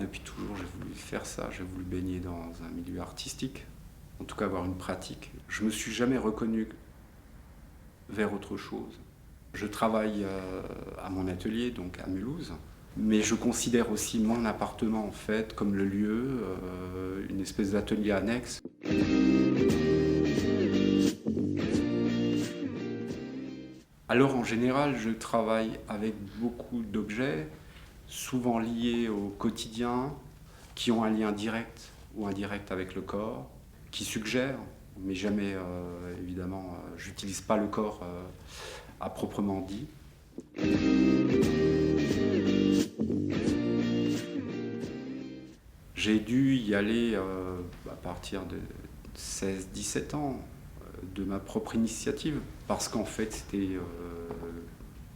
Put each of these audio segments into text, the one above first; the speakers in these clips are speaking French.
Depuis toujours, j'ai voulu faire ça, j'ai voulu baigner dans un milieu artistique, en tout cas avoir une pratique. Je me suis jamais reconnu vers autre chose. Je travaille à mon atelier, donc à Mulhouse, mais je considère aussi mon appartement en fait comme le lieu, une espèce d'atelier annexe. Alors en général, je travaille avec beaucoup d'objets, souvent liés au quotidien, qui ont un lien direct ou indirect avec le corps, qui suggèrent, mais jamais évidemment, j'utilise pas le corps à proprement dit. J'ai dû y aller à partir de 16-17 ans, de ma propre initiative, parce qu'en fait c'était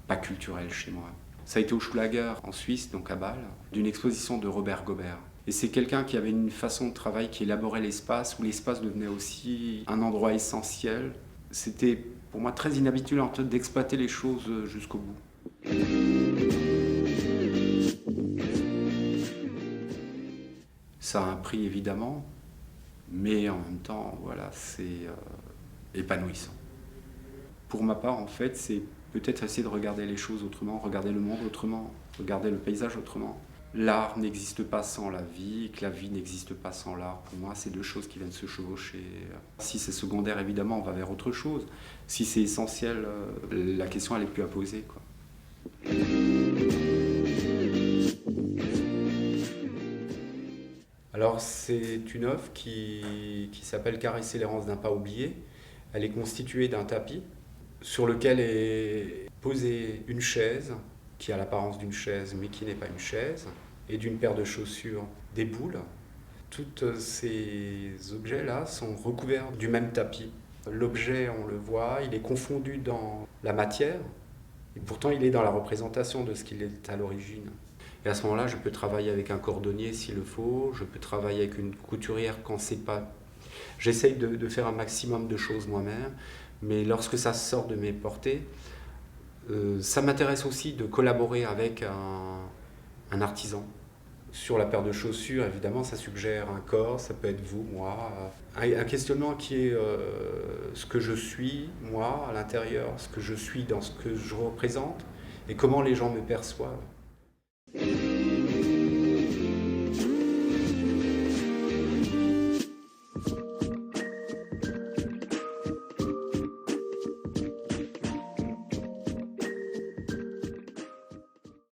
pas culturel chez moi. Ça a été au Schulager en Suisse, donc à Bâle, d'une exposition de Robert Gobert. Et c'est quelqu'un qui avait une façon de travail qui élaborait l'espace, où l'espace devenait aussi un endroit essentiel. C'était pour moi très inhabituel en fait d'exploiter les choses jusqu'au bout. Ça a un prix évidemment, mais en même temps, voilà, c'est épanouissant. Pour ma part, en fait, c'est peut-être essayer de regarder les choses autrement, regarder le monde autrement, regarder le paysage autrement. L'art n'existe pas sans la vie, que la vie n'existe pas sans l'art. Pour moi, c'est deux choses qui viennent se chevaucher. Si c'est secondaire, évidemment, on va vers autre chose. Si c'est essentiel, la question, elle n'est plus à poser, quoi. Alors, c'est une œuvre qui s'appelle Caresser l'errance d'un pas oublié. Elle est constituée d'un tapis sur lequel est posée une chaise, qui a l'apparence d'une chaise mais qui n'est pas une chaise, et d'une paire de chaussures, des boules. Tous ces objets-là sont recouverts du même tapis. L'objet, on le voit, il est confondu dans la matière, et pourtant il est dans la représentation de ce qu'il est à l'origine. Et à ce moment-là, je peux travailler avec un cordonnier s'il le faut, je peux travailler avec une couturière quand c'est pas... J'essaye de faire un maximum de choses moi-même, mais lorsque ça sort de mes portées, ça m'intéresse aussi de collaborer avec un artisan. Sur la paire de chaussures, évidemment, ça suggère un corps, ça peut être vous, moi. Un questionnement qui est ce que je suis, moi, à l'intérieur, ce que je suis dans ce que je représente, et comment les gens me perçoivent.